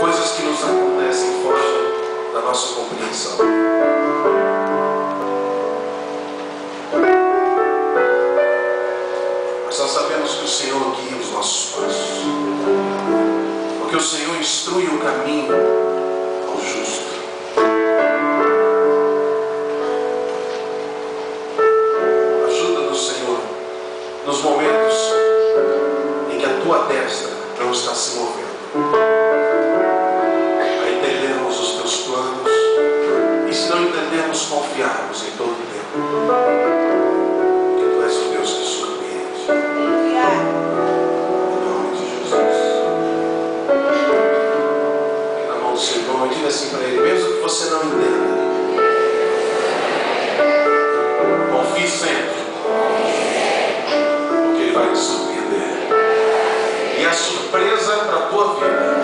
coisas que nos acontecem fora da nossa compreensão. Mas nós sabemos que o Senhor guia os nossos passos, porque o Senhor instrui o caminho ao justo. Ajuda-nos, Senhor, nos momentos em que a Tua destra não está se movendo, a entendermos os Teus planos, e se não entendermos, confiarmos em todo o tempo, porque Tu és o Deus que surpreende. Em nome de Jesus. Na mão do Senhor, diga assim para Ele, mesmo que você não entenda, confie sempre, porque Ele vai te surpreender. E a surpresa para a tua vida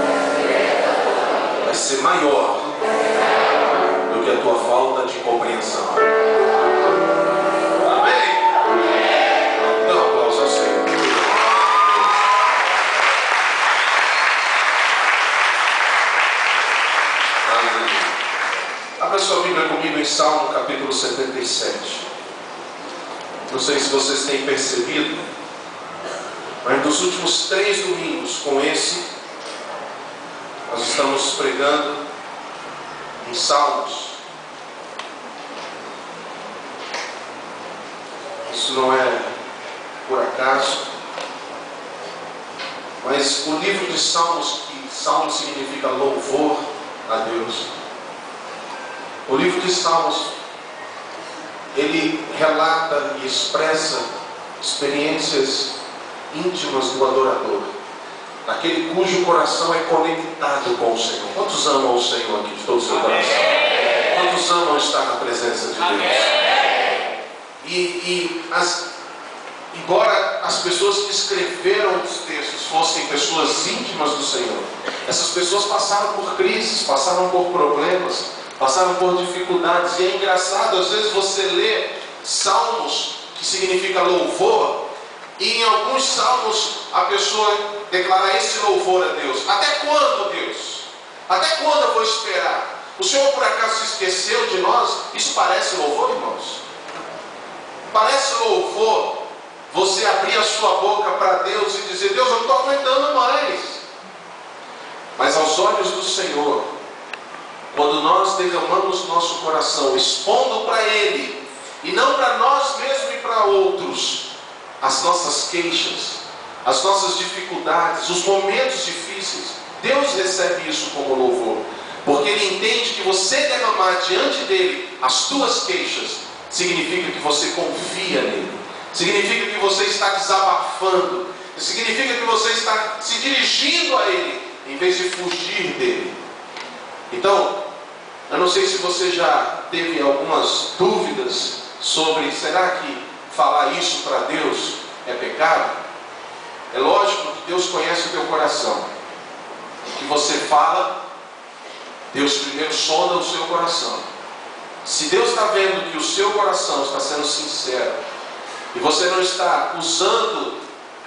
vai ser maior do que a tua falta de compreensão. Amém? Dá um aplauso ao Senhor. Aleluia. Abra sua Bíblia comigo em Salmo capítulo 77. Não sei se vocês têm percebido, mas nos últimos 3 domingos com esse, nós estamos pregando em Salmos. Isso não é por acaso, mas o livro de Salmos, que Salmo significa louvor a Deus, o livro de Salmos, ele relata e expressa experiências íntimas do adorador, aquele cujo coração é conectado com o Senhor. Quantos amam o Senhor aqui de todo o seu coração? Quantos amam estar na presença de Deus? Embora as pessoas que escreveram os textos fossem pessoas íntimas do Senhor, essas pessoas passaram por crises, passaram por problemas, passaram por dificuldades. E é engraçado, às vezes você lê salmos, que significa louvor, e em alguns salmos a pessoa declara esse louvor a Deus. Até quando, Deus? Até quando eu vou esperar? O Senhor por acaso se esqueceu de nós? Isso parece louvor, irmãos? Parece louvor você abrir a sua boca para Deus e dizer: Deus, eu não estou aguentando mais. Mas aos olhos do Senhor, quando nós derramamos nosso coração, expondo para Ele, e não para nós mesmos e para outros, as nossas queixas, as nossas dificuldades, os momentos difíceis, Deus recebe isso como louvor, porque Ele entende que você derramar diante dEle as tuas queixas significa que você confia nele, significa que você está desabafando, significa que você está se dirigindo a Ele em vez de fugir dele. Então, eu não sei se você já teve algumas dúvidas sobre: será que falar isso para Deus é pecado? É lógico que Deus conhece o teu coração. O que você fala, Deus primeiro sonda o seu coração. Se Deus está vendo que o seu coração está sendo sincero, e você não está usando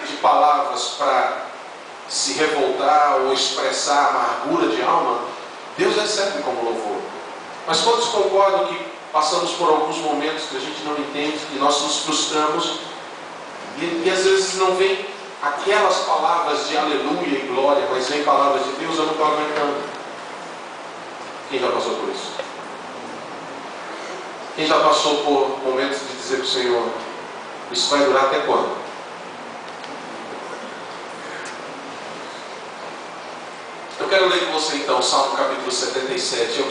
de palavras para se revoltar ou expressar amargura de alma, Deus recebe como louvor. Mas todos concordam que passamos por alguns momentos que a gente não entende, que nós nos frustramos, e às vezes não vem aquelas palavras de aleluia e glória, mas vem palavras de Deus, eu não estou aguentando. Quem já passou por isso? Quem já passou por momentos de dizer para o Senhor: isso vai durar até quando? Eu quero ler com você então Salmo capítulo 77.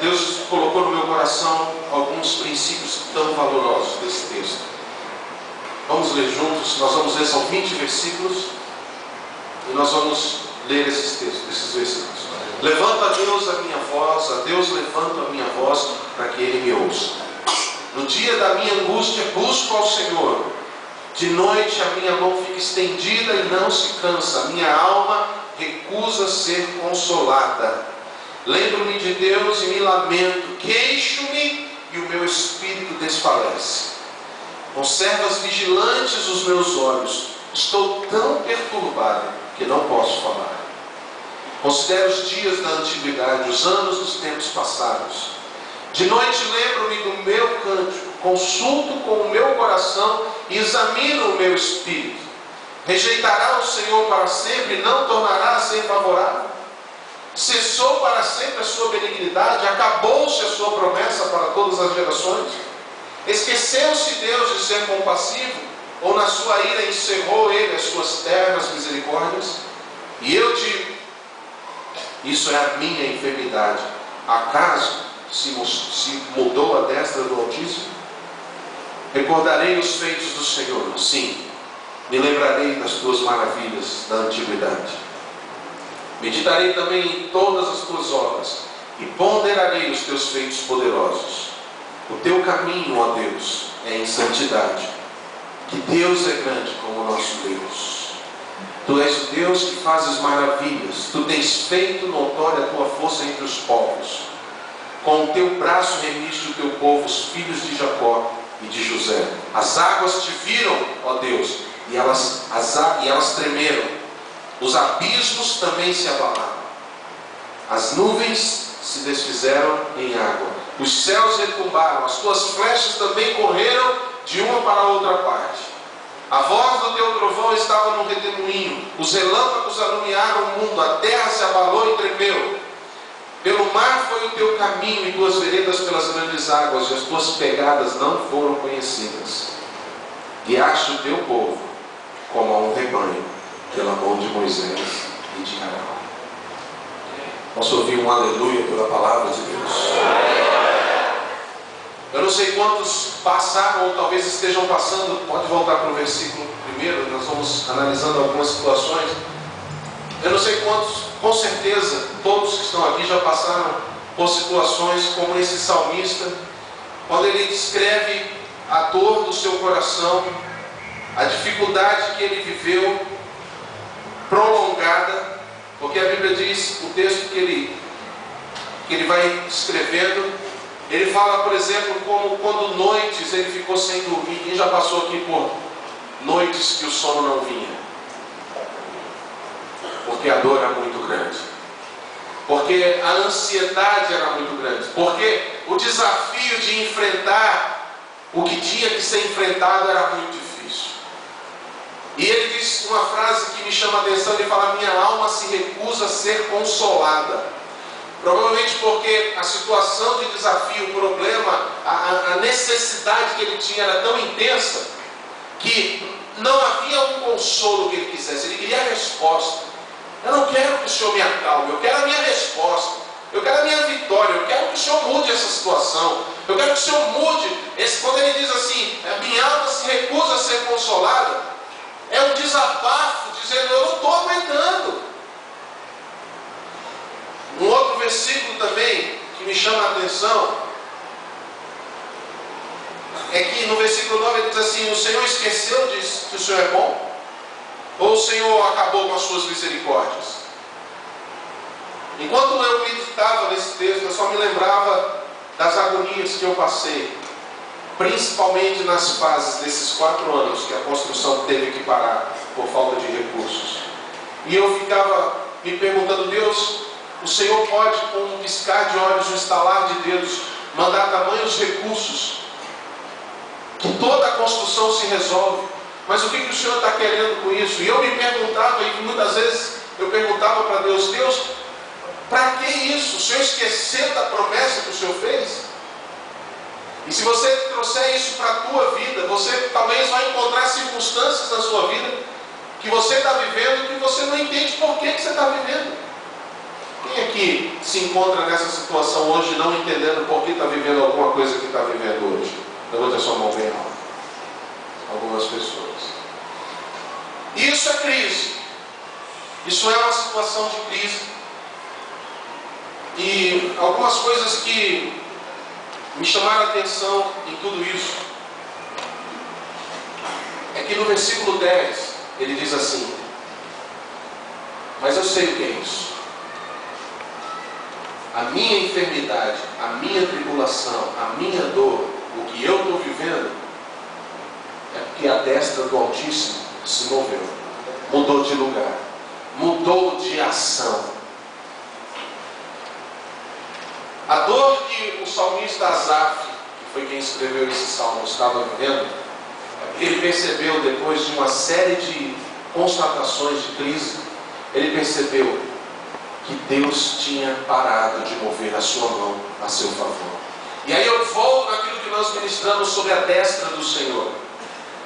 Deus colocou no meu coração alguns princípios tão valorosos desse texto. Vamos ler juntos. Nós vamos ler, são 20 versículos, e nós vamos ler esses textos, esses versículos. Levanta a Deus a minha voz, a Deus levanta a minha voz para que Ele me ouça. No dia da minha angústia busco ao Senhor. De noite a minha mão fica estendida e não se cansa. A minha alma recusa ser consolada. Lembro-me de Deus e me lamento. Queixo-me e o meu espírito desfalece. Conservas vigilantes os meus olhos. Estou tão perturbado que não posso falar. Considero os dias da antiguidade, os anos dos tempos passados. De noite lembro-me do meu cântico, consulto com o meu coração e examino o meu espírito. Rejeitará o Senhor para sempre, não tornará a ser favorável? Cessou para sempre a sua benignidade, acabou-se a sua promessa para todas as gerações? Esqueceu-se Deus de ser compassivo, ou na sua ira encerrou ele as suas ternas misericórdias? E eu digo, isso é a minha enfermidade. Acaso se mudou a destra do Altíssimo? Recordarei os feitos do Senhor, sim, me lembrarei das tuas maravilhas da antiguidade. Meditarei também em todas as tuas obras e ponderarei os teus feitos poderosos. O teu caminho, ó Deus, é em santidade. Que Deus é grande como o nosso Deus. Tu és o Deus que fazes maravilhas. Tu tens feito notória a tua força entre os povos. Com o teu braço remiste o teu povo, os filhos de Jacó e de José. As águas te viram, ó Deus, e elas tremeram. Os abismos também se abalaram. As nuvens se desfizeram em água. Os céus retumbaram. As tuas flechas também correram de uma para a outra parte. A voz do teu trovão estava no redemoinho. Os relâmpagos alumiaram o mundo. A terra se abalou e tremeu. Pelo mar foi o teu caminho e tuas veredas pelas grandes águas, e as tuas pegadas não foram conhecidas. Guiaste o teu povo como a um rebanho, pela mão de Moisés e de Arão. Posso ouvir um aleluia pela palavra de Deus? Eu não sei quantos passaram ou talvez estejam passando. Pode voltar para o versículo primeiro, nós vamos analisando algumas situações. Eu não sei quantos, com certeza, todos que estão aqui já passaram por situações como esse salmista, quando ele descreve a dor do seu coração, a dificuldade que ele viveu, prolongada, porque a Bíblia diz, o texto que ele vai escrevendo, ele fala, por exemplo, como quando noites ele ficou sem dormir. Quem já passou aqui por noites que o sono não vinha? Porque a dor era muito grande, porque a ansiedade era muito grande, porque o desafio de enfrentar o que tinha que ser enfrentado era muito difícil. E ele diz uma frase que me chama a atenção, ele fala: minha alma se recusa a ser consolada. Provavelmente porque a situação de desafio, o problema, a necessidade que ele tinha era tão intensa, que não havia um consolo que ele quisesse, ele queria a resposta. Eu não quero que o Senhor me acalme, eu quero a minha resposta, eu quero a minha vitória, eu quero que o Senhor mude essa situação, eu quero que o Senhor mude. Quando ele diz assim, minha alma se recusa a ser consolada, é um desabafo, dizendo, eu não estou aguentando. Um outro versículo também, que me chama a atenção, é que no versículo 9 ele diz assim, o Senhor esqueceu de que o Senhor é bom? Ou o Senhor acabou com as suas misericórdias? Enquanto eu meditava nesse texto, eu só me lembrava das agonias que eu passei, principalmente nas fases desses 4 anos que a construção teve que parar por falta de recursos. E eu ficava me perguntando, Deus, o Senhor pode, com um piscar de olhos, um estalar de dedos, mandar tamanhos recursos, que toda a construção se resolve. Mas o que o Senhor está querendo com isso? E eu me perguntava, e muitas vezes eu perguntava para Deus, Deus, para que isso? O Senhor esqueceu da promessa que o Senhor fez? E se você trouxer isso para a tua vida, você talvez vai encontrar circunstâncias na sua vida que você está vivendo, que você não entende por que você está vivendo. Quem aqui se encontra nessa situação hoje, não entendendo por que está vivendo alguma coisa que está vivendo hoje? Levanta a sua mão bem alta. Algumas pessoas. Isso é crise. Isso é uma situação de crise. E algumas coisas que me chamaram a atenção em tudo isso é que no versículo 10 ele diz assim: mas eu sei o que é isso. A minha enfermidade, a minha tribulação, a minha dor, o que eu estou vivendo, é porque a destra do Altíssimo se moveu, mudou de lugar, mudou de ação. modo que o salmista Asaf, que foi quem escreveu esse salmo, estava vivendo, ele percebeu, depois de uma série de constatações de crise, ele percebeu que Deus tinha parado de mover a sua mão a seu favor. E aí eu volto naquilo que nós ministramos sobre a destra do Senhor.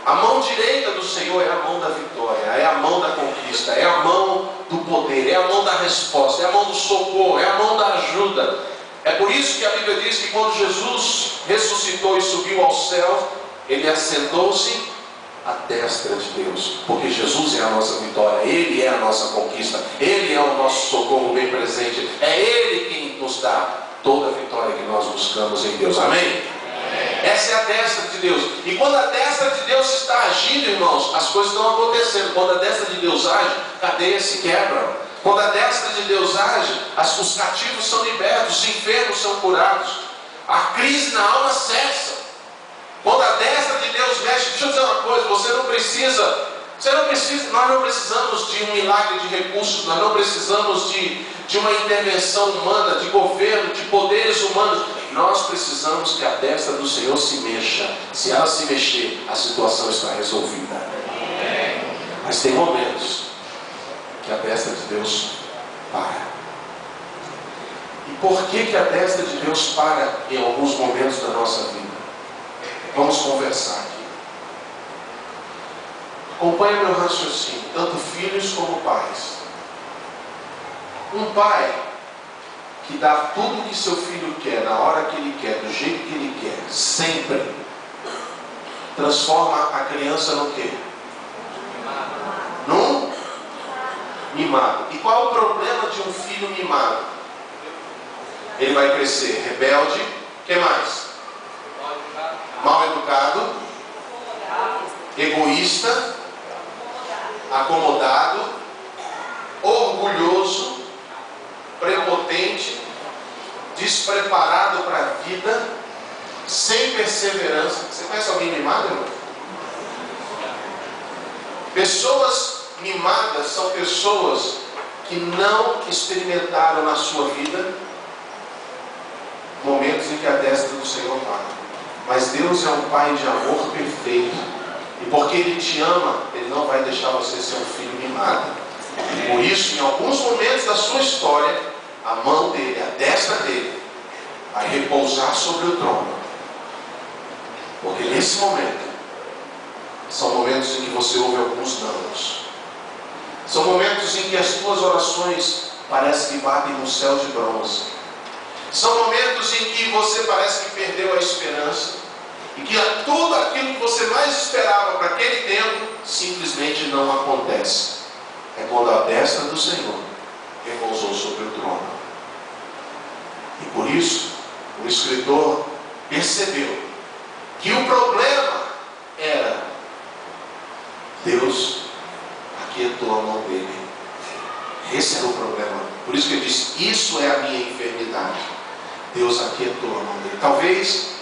A mão direita do Senhor é a mão da vitória, é a mão da conquista, é a mão do poder, é a mão da resposta, é a mão do socorro, é a mão da ajuda. É por isso que a Bíblia diz que quando Jesus ressuscitou e subiu ao céu, ele assentou-se à destra de Deus, porque Jesus é a nossa vitória, Ele é a nossa conquista, Ele é o nosso socorro bem presente, é Ele quem nos dá toda a vitória que nós buscamos em Deus. Amém? Essa é a destra de Deus. E quando a destra de Deus está agindo, irmãos, as coisas estão acontecendo. Quando a destra de Deus age, cadeias se quebram. Quando a destra de Deus age, os cativos são libertos, os enfermos são curados, a crise na alma cessa. Quando a destra de Deus mexe, deixa eu dizer uma coisa, nós não precisamos de um milagre de recursos, nós não precisamos de uma intervenção humana, de governo, de poderes humanos. Nós precisamos que a destra do Senhor se mexa. Se ela se mexer, a situação está resolvida. Mas tem momentos que a destra de Deus para. E por que a destra de Deus para em alguns momentos da nossa vida? Vamos conversar aqui. Acompanhe meu raciocínio, tanto filhos como pais. Um pai que dá tudo o que seu filho quer, na hora que ele quer, do jeito que ele quer, sempre, transforma a criança no quê? Num mimado. E qual é o problema de um filho mimado? Ele vai crescer rebelde, o que mais? Mal educado, egoísta, acomodado, orgulhoso, prepotente, despreparado para a vida, sem perseverança. Você conhece alguém mimado, irmão? Pessoas mimadas são pessoas que não experimentaram na sua vida momentos em que a destra do Senhor para. Mas Deus é um Pai de amor perfeito. E porque Ele te ama, Ele não vai deixar você ser um filho mimado. Por isso, em alguns momentos da sua história, a mão dele, a destra dele, vai repousar sobre o trono. Porque nesse momento, são momentos em que você ouve alguns nãos. São momentos em que as tuas orações parecem que batem no céu de bronze. São momentos em que você parece que perdeu a esperança e que tudo aquilo que você mais esperava para aquele tempo simplesmente não acontece. É quando a destra do Senhor repousou sobre o trono. E por isso o escritor percebeu que o problema era Deus aquietou a mão dele. Esse era o problema. Por isso que ele disse: isso é a minha enfermidade. Deus aquietou a mão dele. Talvez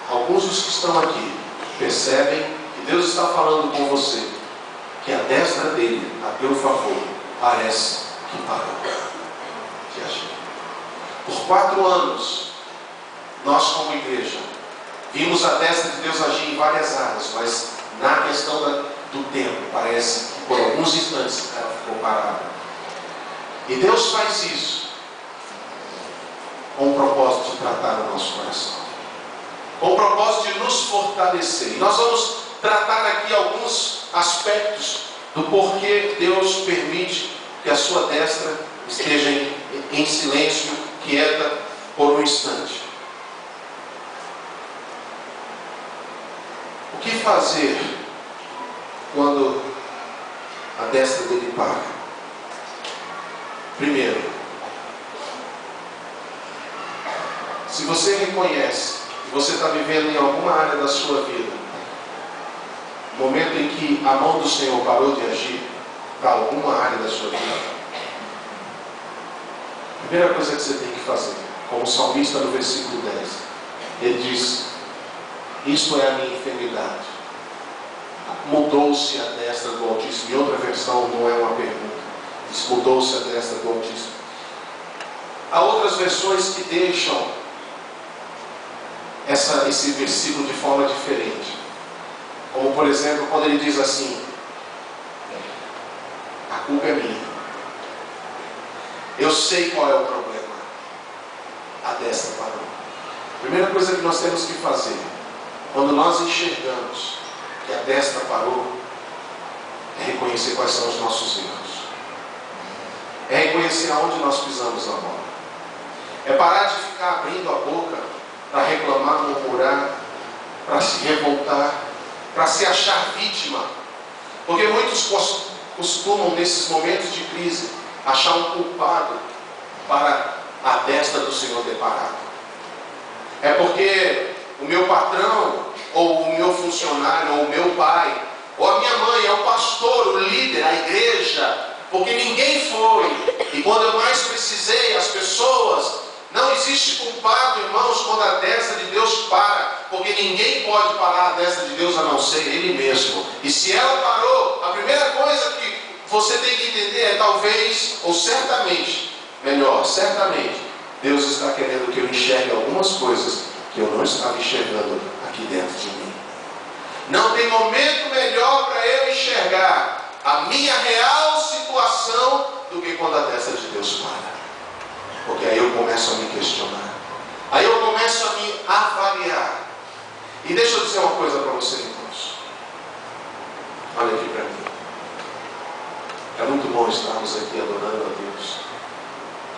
alguns dos que estão aqui percebem que Deus está falando com você, que a destra dele, a teu favor, parece que parou de agir. Por 4 anos, nós como igreja, vimos a destra de Deus agir em várias áreas, mas na questão do tempo, parece que por alguns instantes ela ficou parada. E Deus faz isso com o propósito de tratar o nosso coração, com o propósito de nos fortalecer. E nós vamos tratar aqui alguns aspectos do porquê Deus permite que a sua destra esteja em silêncio, quieta, por um instante. O que fazer quando a destra dele para? Primeiro, se você reconhece que você está vivendo em alguma área da sua vida, momento em que a mão do Senhor parou de agir para alguma área da sua vida, a primeira coisa que você tem que fazer, como o salmista no versículo 10, ele diz: isto é a minha enfermidade. Mudou-se a destra do Altíssimo. Em outra versão não é uma pergunta, diz: mudou-se a destra do Altíssimo. Há outras versões que deixam esse versículo de forma diferente. Como, por exemplo, quando ele diz assim: a culpa é minha. Eu sei qual é o problema. A destra parou. A primeira coisa que nós temos que fazer, quando nós enxergamos que a destra parou, é reconhecer quais são os nossos erros. É reconhecer aonde nós pisamos na bola. É parar de ficar abrindo a boca para reclamar, murmurar, para se revoltar, para se achar vítima. Porque muitos costumam, nesses momentos de crise, achar um culpado para a destra do Senhor ter parado. É porque o meu patrão, ou o meu funcionário, ou o meu pai, ou a minha mãe, é o pastor, o líder, a igreja, porque ninguém foi. E quando eu mais precisei, as pessoas... Não existe culpado, irmãos, quando a destra de Deus para, porque ninguém pode parar a destra de Deus a não ser Ele mesmo. E se ela parou, a primeira coisa que você tem que entender é talvez, ou certamente, melhor, certamente, Deus está querendo que eu enxergue algumas coisas que eu não estava enxergando aqui dentro de mim. Não tem momento melhor para eu enxergar a minha real situação do que quando a destra de Deus para. Porque aí eu começo a me questionar. Aí eu começo a me avaliar. E deixa eu dizer uma coisa para você, irmãos. Olha aqui para mim. É muito bom estarmos aqui adorando a Deus.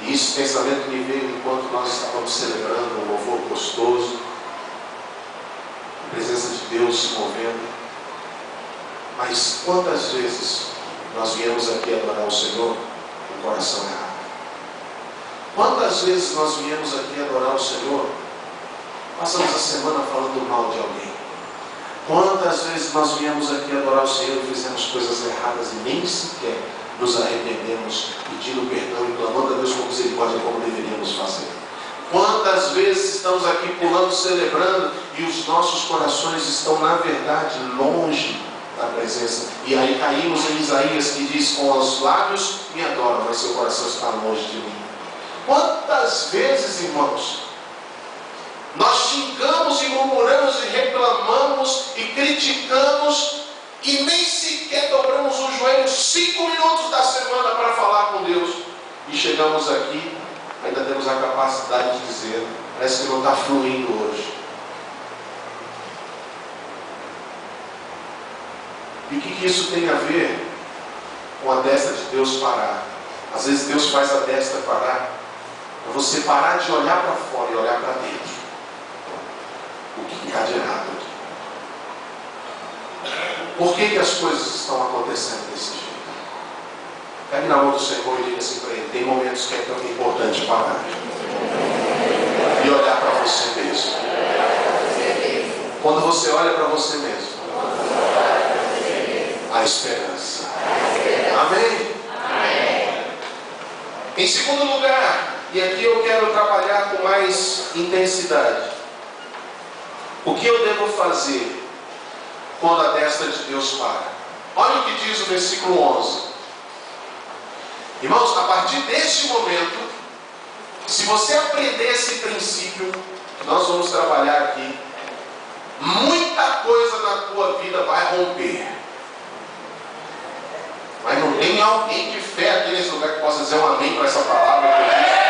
E esse pensamento me veio enquanto nós estávamos celebrando um louvor gostoso. A presença de Deus se movendo. Mas quantas vezes nós viemos aqui adorar o Senhor com o coração errado? Quantas vezes nós viemos aqui adorar o Senhor, passamos a semana falando mal de alguém? Quantas vezes nós viemos aqui adorar o Senhor e fizemos coisas erradas e nem sequer nos arrependemos, pedindo perdão e clamando a Deus com misericórdia como deveríamos fazer? Quantas vezes estamos aqui pulando, celebrando e os nossos corações estão na verdade longe da presença? E aí caímos em Isaías que diz: com os lábios me adoram, mas seu coração está longe de mim. Quantas vezes, irmãos, nós xingamos e murmuramos e reclamamos e criticamos e nem sequer dobramos os joelhos 5 minutos da semana para falar com Deus, e chegamos aqui, ainda temos a capacidade de dizer: parece que não está fluindo hoje. E o que isso tem a ver com a destra de Deus parar? Às vezes Deus faz a destra parar para você parar de olhar para fora e olhar para dentro. O que está de errado aqui? Por que as coisas estão acontecendo desse jeito? Pegue na mão do Senhor e diga assim para Ele: tem momentos que é tão importante parar e olhar para você mesmo. Quando você olha para você mesmo, há esperança. Amém? Em segundo lugar, e aqui eu quero trabalhar com mais intensidade, o que eu devo fazer quando a destra de Deus para? Olha o que diz o versículo 11. Irmãos, a partir deste momento, se você aprender esse princípio que nós vamos trabalhar aqui, muita coisa na tua vida vai romper. Mas não tem alguém de fé aqui nesse lugar que possa dizer um amém para essa palavra que eu disse.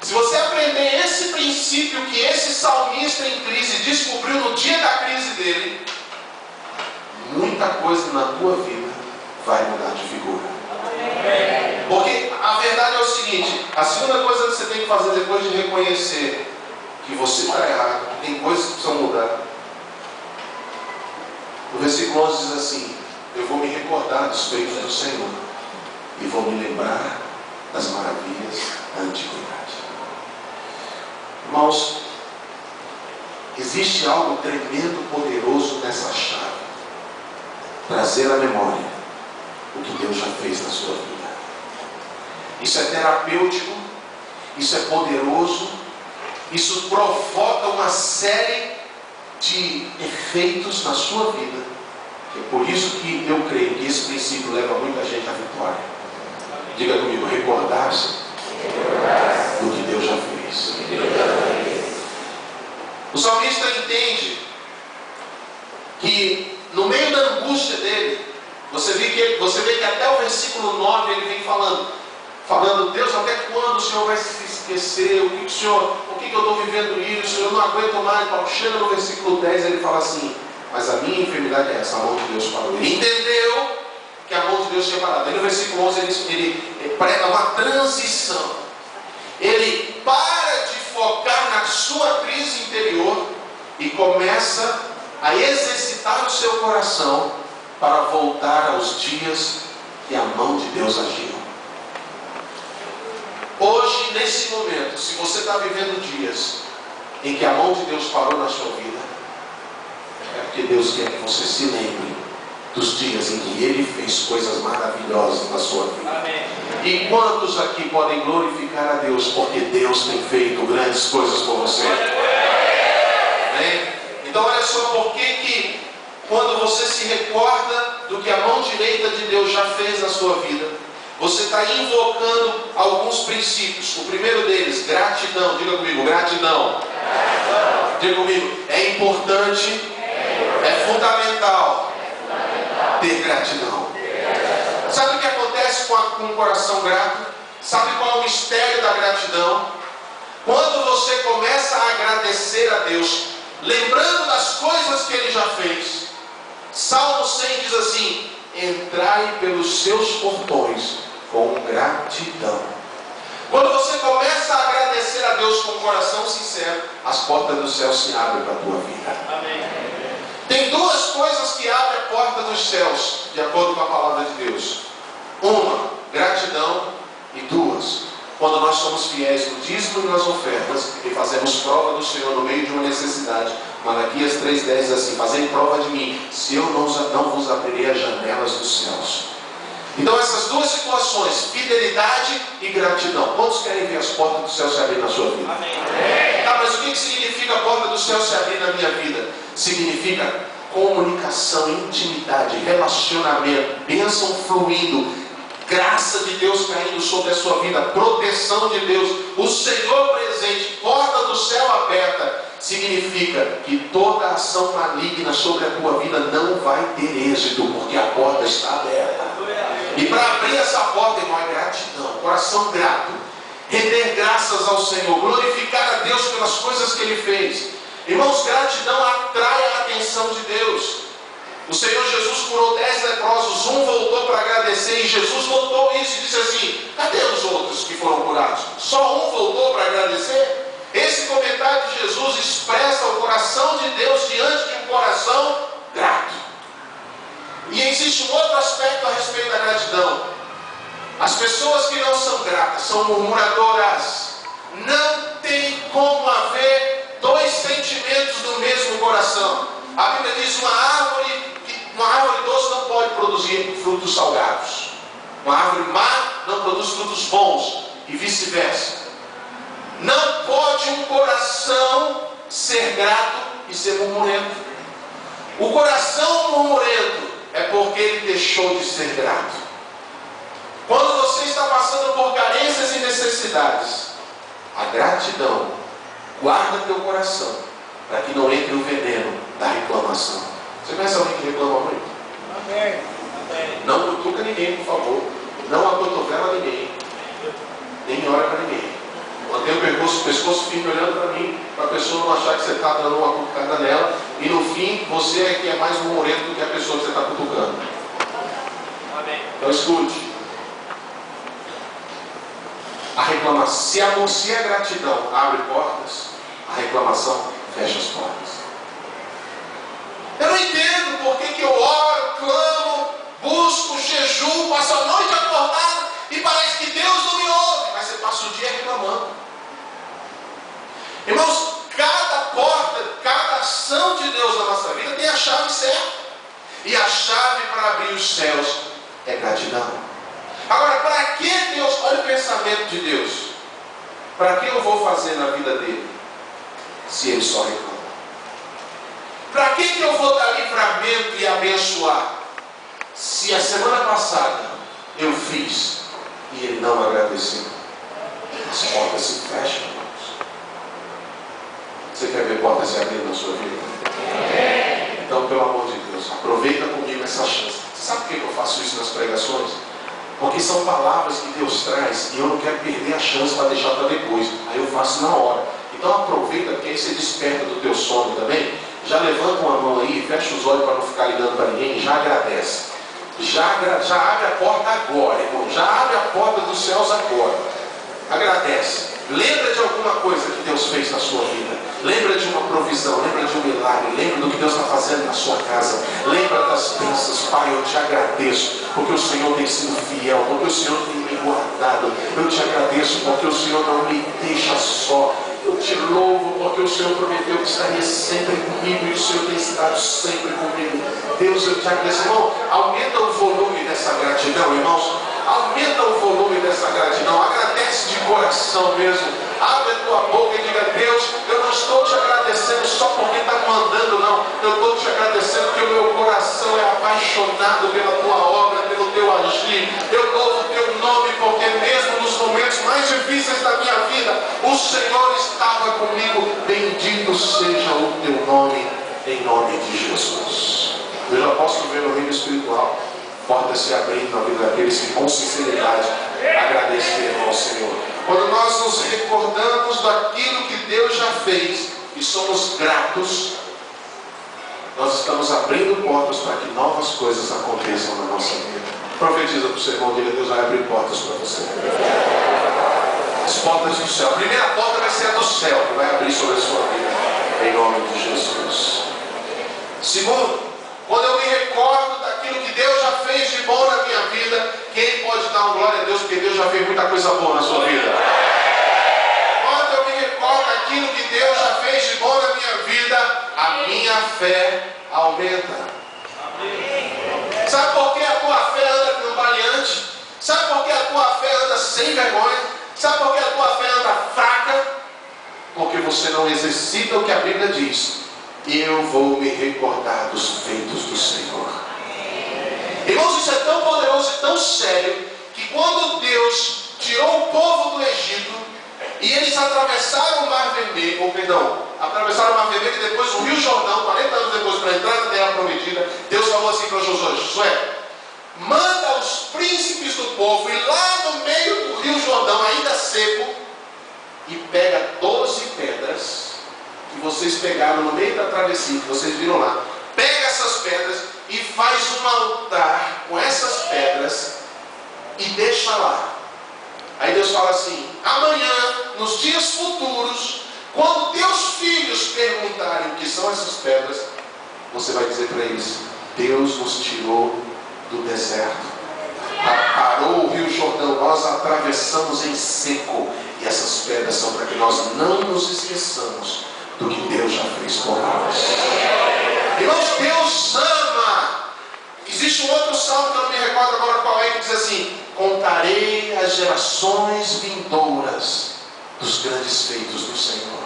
Se você aprender esse princípio que esse salmista em crise descobriu no dia da crise dele, muita coisa na tua vida vai mudar de figura. Porque a verdade é o seguinte: a segunda coisa que você tem que fazer depois de reconhecer que você está errado, que tem coisas que precisam mudar, no versículo 11 diz assim: eu vou me recordar dos feitos do Senhor e vou me lembrar das maravilhas da antiguidade. Irmãos, existe algo tremendo, poderoso nessa chave. Trazer à memória o que Deus já fez na sua vida. Isso é terapêutico, isso é poderoso, isso provoca uma série de efeitos na sua vida. É por isso que eu creio que esse princípio leva muita gente à vitória. Diga comigo: recordar-se fez. O salmista entende que no meio da angústia dele, você vê que até o versículo 9 ele vem falando, Deus, até quando o Senhor vai se esquecer? O que eu estou vivendo isso? Eu não aguento mais. Paulo chega no versículo 10 ele fala assim, mas a minha enfermidade é essa, a mão de Deus parou. Ele entendeu que a mão de Deus tinha parado. Aí no versículo 11 ele prega uma transição. Ele para de focar na sua crise interior e começa a exercitar o seu coração para voltar aos dias que a mão de Deus agiu. Hoje, nesse momento, se você está vivendo dias em que a mão de Deus parou na sua vida, é porque Deus quer que você se lembre dos dias em que Ele fez coisas maravilhosas na sua vida. Amém. E quantos aqui podem glorificar a Deus porque Deus tem feito grandes coisas por você? Amém? Então olha só, por que quando você se recorda do que a mão direita de Deus já fez na sua vida, você está invocando alguns princípios. O primeiro deles, gratidão. Diga comigo, gratidão. Diga comigo, é importante, é fundamental ter gratidão. Sabe o que acontece com um coração grato? Sabe qual é o mistério da gratidão? Quando você começa a agradecer a Deus, lembrando das coisas que Ele já fez, Salmo 100 diz assim, entrai pelos seus portões com gratidão. Quando você começa a agradecer a Deus com um coração sincero, as portas do céu se abrem para a tua vida. Amém. Tem duas coisas que abrem a porta dos céus, de acordo com a palavra de Deus. Uma, gratidão, e duas, quando nós somos fiéis no dízimo e nas ofertas e fazemos prova do Senhor no meio de uma necessidade. Malaquias 3,10 diz assim, fazei prova de mim, se eu não vos abrirei as janelas dos céus. Então essas duas situações, fidelidade e gratidão. Quantos querem ver as portas do céu se abrir na sua vida? Amém. Tá, mas o que significa a porta do céu se abrir na minha vida? Significa comunicação, intimidade, relacionamento, bênção fluindo, graça de Deus caindo sobre a sua vida, proteção de Deus, o Senhor presente, porta do céu aberta. Significa que toda ação maligna sobre a tua vida não vai ter êxito, porque a porta está aberta. E para abrir essa porta, irmão, é gratidão, coração grato, render graças ao Senhor, glorificar a Deus pelas coisas que Ele fez. Irmãos, gratidão atrai a atenção de Deus. O Senhor Jesus curou 10 leprosos, um voltou para agradecer, e Jesus notou isso e disse assim, cadê os outros que foram curados? Só um voltou para agradecer? Esse comentário de Jesus expressa o coração de Deus diante de um coração grato. E existe um outro aspecto a respeito da gratidão. As pessoas que não são gratas são murmuradoras. Não tem como haver dois sentimentos no mesmo coração. A Bíblia diz uma árvore doce não pode produzir frutos salgados. Uma árvore má não produz frutos bons e vice-versa. Não pode um coração ser grato e ser murmurento. O coração murmurento é porque ele deixou de ser grato. Quando você está passando por carências e necessidades, a gratidão guarda teu coração para que não entre o veneno da reclamação. Você conhece alguém que reclama muito? Amém. Não cutuca ninguém, por favor. Não acotovela ninguém. Nem olha para ninguém. Mantenha o pescoço firme olhando para mim, para a pessoa não achar que você está dando uma cutucada nela, e no fim você é que é mais murmurento do que a pessoa que você está cutucando. Amém. Então escute. A reclamação, se a gratidão abre portas, a reclamação fecha as portas. Eu não entendo por que eu oro, clamo, busco, jejuo, passo a noite acordado e parece que Deus não me ouve, mas você passa o dia reclamando. Irmãos, cada porta, cada ação de Deus na nossa vida tem a chave certa. E a chave para abrir os céus é gratidão. Agora, para que Deus, olha o pensamento de Deus, para que eu vou fazer na vida dele se ele só reclama? Para que eu vou dar livramento e abençoar se a semana passada eu fiz e ele não agradeceu? As portas se fecham, irmãos. Você quer ver portas se abrindo na sua vida? Então, pelo amor de Deus, aproveita comigo essa chance. Sabe por que eu faço isso nas pregações? Porque são palavras que Deus traz e eu não quero perder a chance para deixar para depois. Aí eu faço na hora. Então aproveita, porque aí você desperta do teu sono também. Já levanta uma mão aí, fecha os olhos para não ficar ligando para ninguém, já agradece. Já abre a porta agora, irmão. Já abre a porta dos céus agora. Agradece. Lembra de alguma coisa que Deus fez na sua vida. Lembra de uma provisão, lembra de um milagre. Lembra do que Deus está fazendo na sua casa. Lembra das bênçãos. Pai, eu te agradeço porque o Senhor tem sido fiel, porque o Senhor tem me guardado. Eu te agradeço porque o Senhor não me deixa só. Eu te louvo porque o Senhor prometeu que estaria sempre comigo e o Senhor tem estado sempre comigo. Deus, eu te agradeço. Irmão, aumenta o volume dessa gratidão, irmãos. Aumenta o volume dessa gratidão. Agradece de coração mesmo. Abre a tua boca e diga: Deus, eu não estou te agradecendo só porque está mandando, não. Eu estou te agradecendo porque o meu coração é apaixonado pela tua obra, pelo teu agir. Eu louvo o teu nome porque mesmo nos momentos mais difíceis da minha vida, o Senhor estava comigo. Bendito seja o teu nome, em nome de Jesus. Eu já posso ver no reino espiritual portas se abrindo na vida daqueles que com sinceridade agradeceram ao Senhor. Quando nós nos recordamos daquilo que Deus já fez e somos gratos, nós estamos abrindo portas para que novas coisas aconteçam na nossa vida. Profetiza para o seu irmão, diga: Deus vai abrir portas para você. As portas do céu. A primeira porta vai ser a do céu, que vai abrir sobre a sua vida, em nome de Jesus. Segundo, quando eu me recordo daquilo que Deus já fez de bom na minha vida, quem pode dar uma glória a Deus, porque Deus já fez muita coisa boa na sua vida? Quando eu me recordo daquilo que Deus já fez de bom na minha vida, a minha fé aumenta. Sabe por que a tua fé anda cambaleante? Sabe por que a tua fé anda sem vergonha? Sabe por que a tua fé anda fraca? Porque você não exercita o que a Bíblia diz. Eu vou me recordar dos feitos do Senhor. Irmãos, isso é tão poderoso e tão sério, que quando Deus tirou o povo do Egito, e eles atravessaram o Mar Vermelho, atravessaram o Mar Vermelho e depois o Rio Jordão, 40 anos depois, para entrar na Terra Prometida, Deus falou assim para Josué: Josué, manda os príncipes do povo ir lá no meio do Rio Jordão, ainda seco, e pega 12 pedras que vocês pegaram no meio da travessia, que vocês viram lá. Pega essas pedras e faz um altar com essas pedras e deixa lá. Aí Deus fala assim: amanhã, nos dias futuros, quando teus filhos perguntarem o que são essas pedras, você vai dizer para eles: Deus nos tirou do deserto, parou o Rio Jordão, nós atravessamos em seco, e essas pedras são para que nós não nos esqueçamos do que Deus já fez por nós. Irmãos, Deus ama. Existe um outro salmo que eu não me recordo agora qual é, que diz assim: contarei as gerações vindouras dos grandes feitos do Senhor.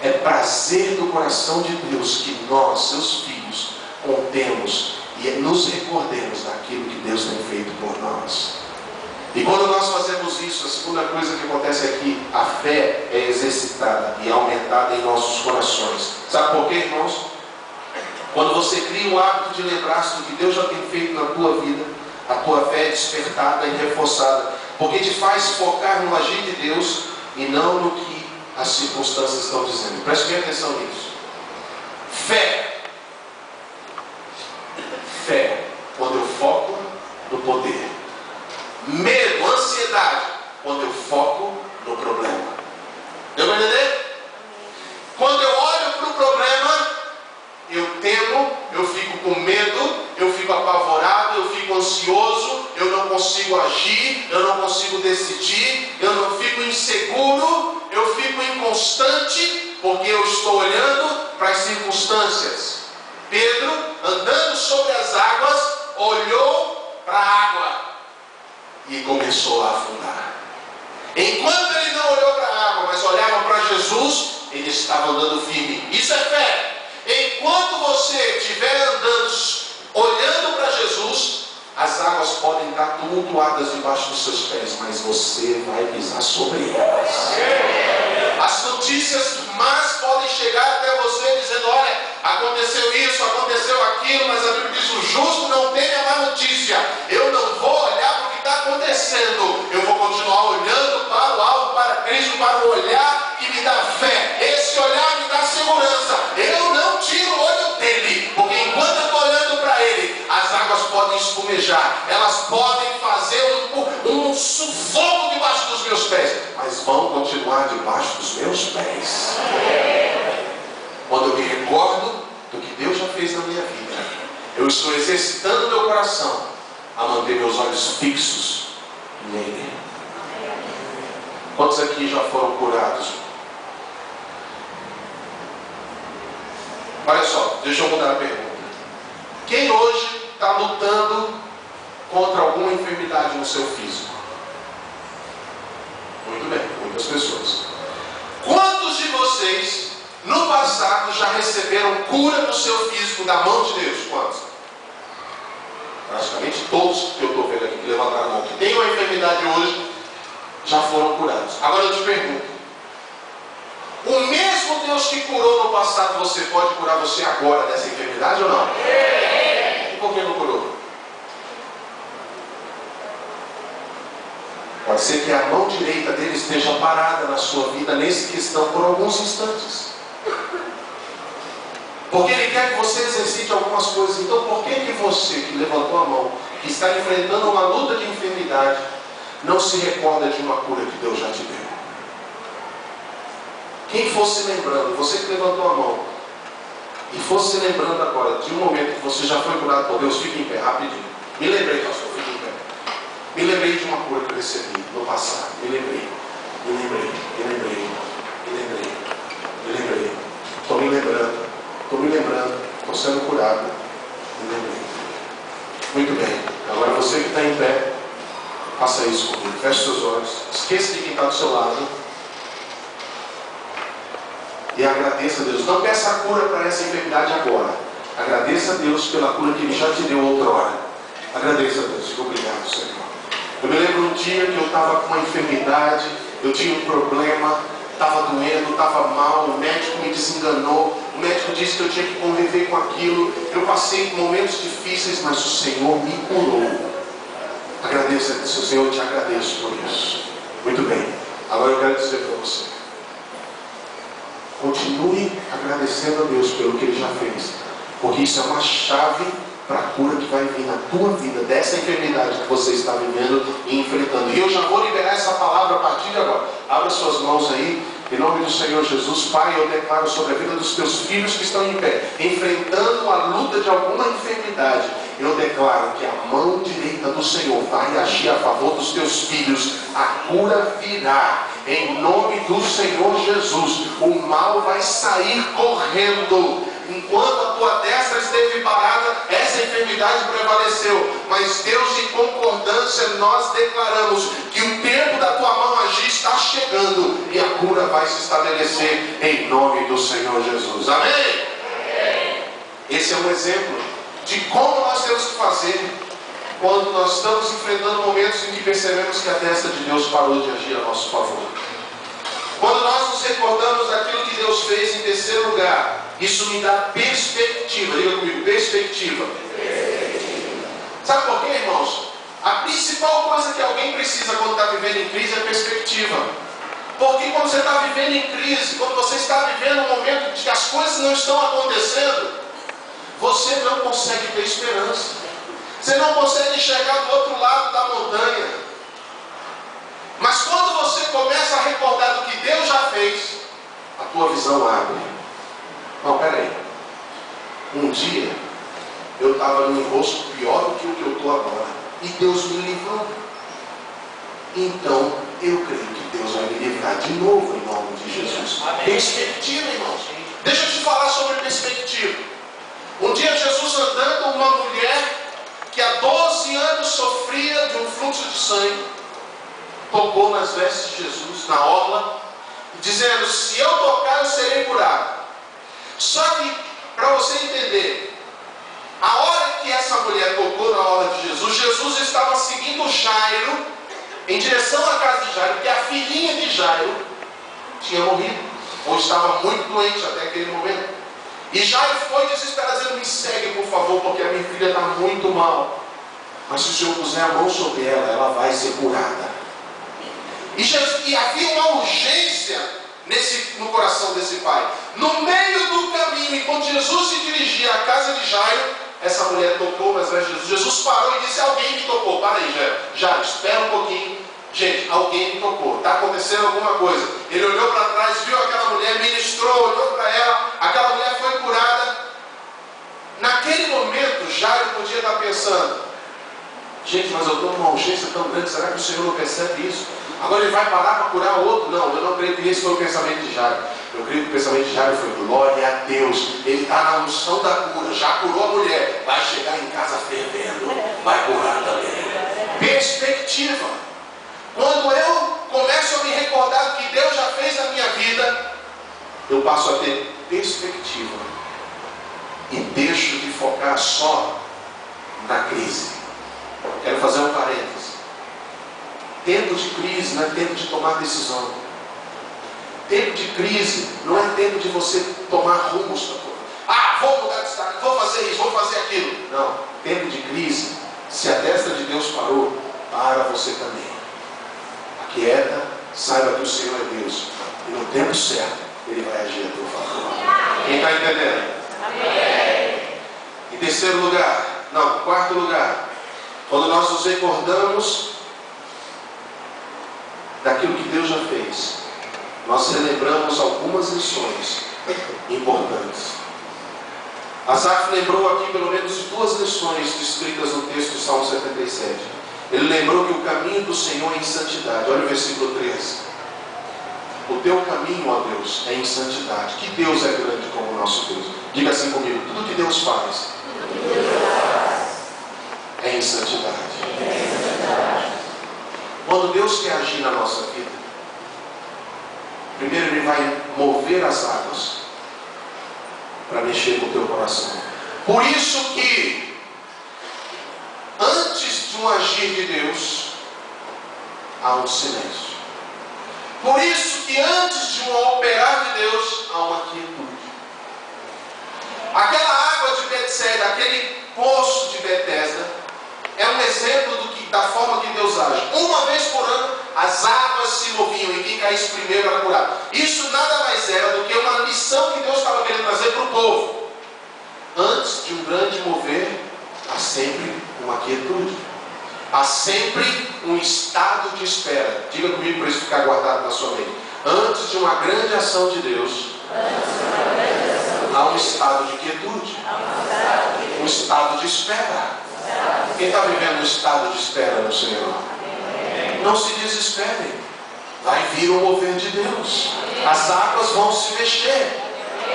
É prazer do coração de Deus que nós, seus filhos, contemos e nos recordemos daquilo que Deus tem feito por nós. E quando nós fazemos isso, a segunda coisa que acontece aqui, a fé é exercitada e aumentada em nossos corações. Sabe por quê, irmãos? Quando você cria o hábito de lembrar-se do que Deus já tem feito na tua vida, a tua fé é despertada e reforçada, porque te faz focar no agir de Deus e não no que as circunstâncias estão dizendo. Preste bem atenção nisso. Fé, quando eu foco no poder. Medo, ansiedade, quando eu foco no problema. Deu para entender? Quando eu olho para o problema, eu temo, eu fico com medo, eu fico apavorado, eu fico ansioso, eu não consigo agir, eu não consigo decidir, eu não fico inseguro, eu fico inconstante, porque eu estou olhando para as circunstâncias. Pedro, andando sobre as águas, olhou para a água e começou a afundar. Enquanto ele não olhou para a água, mas olhava para Jesus, ele estava andando firme. Isso é fé. Enquanto você estiver andando, olhando para Jesus, As águas podem estar tumultuadas debaixo dos seus pés, mas você vai pisar sobre elas. As notícias más podem chegar até você dizendo: olha, aconteceu isso, aconteceu aquilo, mas a Bíblia diz: o justo não tem a má notícia. Eu não vou olhar para o que está acontecendo, eu vou continuar olhando para o alvo, para Cristo, para o olhar que me dá fé. Esse olhar me dá segurança. Eu não tiro o olho dele, porque enquanto eu estou olhando para ele, as águas podem espumejar, elas podem fazer um sufoco debaixo dos meus pés, mas vão continuar debaixo dos meus pés. Quando eu me recordo do que Deus já fez na minha vida, eu estou exercitando meu coração a manter meus olhos fixos nele. Quantos aqui já foram curados? Olha só, deixa eu mudar a pergunta. Quem hoje está lutando contra alguma enfermidade no seu físico? Muito bem, muitas pessoas. Quantos de vocês no passado já receberam cura no seu físico da mão de Deus? Quantos? Praticamente todos que eu estou vendo aqui que levantaram a mão, que têm uma enfermidade hoje, já foram curados. Agora eu te pergunto: o mesmo Deus que curou no passado, você pode curar você agora dessa enfermidade ou não? E por que não curou? Pode ser que a mão direita dele esteja parada na sua vida nessa questão por alguns instantes. Porque ele quer que você exercite algumas coisas. Então por que você que levantou a mão, que está enfrentando uma luta de enfermidade, não se recorda de uma cura que Deus já te deu? Quem fosse lembrando, você que levantou a mão, e fosse lembrando agora de um momento que você já foi curado por Deus, fique em pé, rapidinho. Me lembrei, pastor, fique em pé. Me lembrei de uma cura que eu recebi no passado. Me lembrei. Estou me lembrando. Estou sendo curado. Me lembrei. Muito bem. Agora você que está em pé, faça isso comigo. Feche seus olhos. Esqueça de quem está do seu lado. E agradeça a Deus. Não peça a cura para essa enfermidade agora. Agradeça a Deus pela cura que Ele já te deu outrora. Agradeça a Deus. Fique obrigado, Senhor. Eu me lembro um dia que eu estava com uma enfermidade, eu tinha um problema, estava doendo, estava mal, o médico me desenganou, o médico disse que eu tinha que conviver com aquilo. Eu passei momentos difíceis, mas o Senhor me curou. Agradeça a Deus, Senhor, eu te agradeço por isso. Muito bem. Agora eu quero dizer para você: continue agradecendo a Deus pelo que Ele já fez, porque isso é uma chave para a cura que vai vir na tua vida, dessa enfermidade que você está vivendo e enfrentando. E eu já vou liberar essa palavra a partir de agora. Abra suas mãos aí, em nome do Senhor Jesus. Pai, eu declaro sobre a vida dos teus filhos que estão em pé, enfrentando a luta de alguma enfermidade. Eu declaro que a mão direita do Senhor vai agir a favor dos teus filhos. A cura virá, em nome do Senhor Jesus. O mal vai sair correndo. Enquanto a tua destra esteve parada, essa enfermidade prevaleceu. Mas Deus, em concordância, nós declaramos que o tempo da tua mão agir está chegando, e a cura vai se estabelecer em nome do Senhor Jesus. Amém? Amém. Esse é um exemplo de como nós temos que fazer quando nós estamos enfrentando momentos em que percebemos que a destra de Deus parou de agir a nosso favor. Quando nós nos recordamos daquilo que Deus fez em terceiro lugar, isso me dá perspectiva. Diga comigo, perspectiva. Sabe por quê, irmãos? A principal coisa que alguém precisa quando está vivendo em crise é perspectiva. Porque quando você está vivendo em crise, quando você está vivendo um momento de que as coisas não estão acontecendo, você não consegue ter esperança. Você não consegue enxergar do outro lado da montanha. Mas quando você começa a recordar do que Deus já fez, a tua visão abre. Não, peraí. Um dia eu estava num enrosco pior do que o que eu estou agora, e Deus me livrou. Então eu creio que Deus vai me livrar de novo em nome de Jesus. Amém. Perspectiva, irmãos. Deixa eu te falar sobre perspectiva. Um dia Jesus andando, uma mulher que há 12 anos sofria de um fluxo de sangue, tocou nas vestes de Jesus, na orla, dizendo: se eu tocar eu serei curado. Só que, para você entender, A hora que essa mulher tocou na hora de Jesus, Jesus estava seguindo Jairo em direção à casa de Jairo, porque a filhinha de Jairo tinha morrido, ou estava muito doente até aquele momento. E Jairo foi desesperado, dizendo: me segue, por favor, porque a minha filha está muito mal. Mas se o Senhor puser a mão sobre ela, ela vai ser curada. E havia uma urgência no coração desse pai. No meio do caminho, enquanto Jesus se dirigia à casa de Jairo, essa mulher tocou nas vestes de Jesus. Jesus parou e disse: alguém me tocou. Para aí, Jairo. Jairo, espera um pouquinho. Gente, alguém me tocou. Está acontecendo alguma coisa. Ele olhou para trás, viu aquela mulher, ministrou, olhou para ela. Aquela mulher foi curada. Naquele momento, Jairo podia estar pensando: gente, mas eu estou numa urgência tão grande, será que o Senhor não percebe isso? Agora ele vai parar para curar o outro? Não, eu não creio que esse foi o pensamento de Jairo. Eu creio que o pensamento de Jairo foi: glória a Deus, ele está na unção da cura, já curou a mulher, vai chegar em casa fervendo, vai curar também. Perspectiva. Quando eu começo a me recordar do que Deus já fez na minha vida, eu passo a ter perspectiva e deixo de focar só na crise. Quero fazer um parênteses. Tempo de crise não é tempo de tomar decisão. Tempo de crise não é tempo de você tomar rumos para tudo. Vou mudar de estado, vou fazer isso, vou fazer aquilo. Não. Tempo de crise, se a destra de Deus parou, para você também. Aquieta, saiba que o Senhor é Deus. E no tempo certo, Ele vai agir a teu favor. Quem está entendendo? Amém. Em terceiro lugar, quarto lugar, quando nós nos recordamos daquilo que Deus já fez, nós relembramos algumas lições importantes. Asaf lembrou aqui pelo menos 2 lições descritas no texto de Salmo 77. Ele lembrou que o caminho do Senhor é em santidade. Olha o versículo 13. O teu caminho, ó Deus, é em santidade. Que Deus é grande como o nosso Deus? Diga assim comigo: tudo que Deus faz é em santidade. Quando Deus quer agir na nossa vida, primeiro Ele vai mover as águas para mexer com o teu coração. Por isso que antes de um agir de Deus, há um silêncio. Por isso que antes de um operar de Deus, há uma quietude. Aquela água de Betsaida, aquele poço de Betesda, é um exemplo da forma que Deus age. Uma vez por ano, as águas se moviam e quem caísse primeiro era curado. Isso nada mais era do que uma lição que Deus estava querendo trazer para o povo. Antes de um grande mover, há sempre uma quietude. Há sempre um estado de espera. Diga comigo para isso ficar guardado na sua mente. Antes de uma grande ação de Deus, há um estado de quietude. Um estado de espera. Quem está vivendo um estado de espera no Senhor? Não se desesperem. Vai vir o mover de Deus. As águas vão se mexer.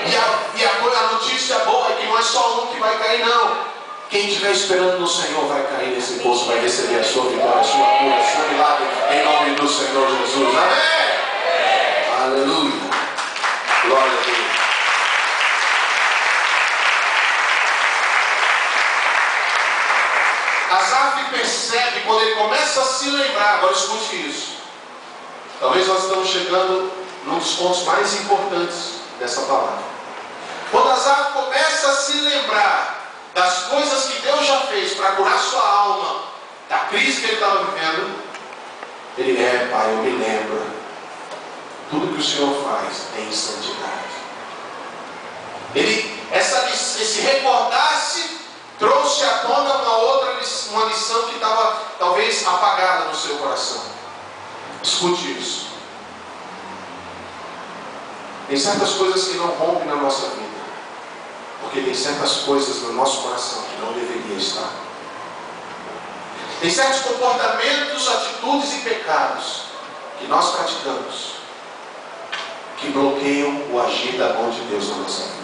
E a notícia boa é que não é só um que vai cair, não. Quem estiver esperando no Senhor vai cair nesse poço, vai receber a sua vitória, a sua cura, o seu milagre, em nome do Senhor Jesus. Amém? Aleluia. Glória a Deus. Asaf percebe quando ele começa a se lembrar. Agora escute isso. Talvez nós estamos chegando num dos pontos mais importantes dessa palavra. Quando Asaf começa a se lembrar das coisas que Deus já fez para curar sua alma da crise que ele estava vivendo, ele Pai, eu me lembro. Tudo que o Senhor faz é em santidade. Esse recordar-se trouxe à tona uma lição que estava talvez apagada no seu coração. Escute isso. Tem certas coisas que não rompem na nossa vida, porque tem certas coisas no nosso coração que não deveria estar. Tem certos comportamentos, atitudes e pecados que nós praticamos que bloqueiam o agir da mão de Deus na nossa vida.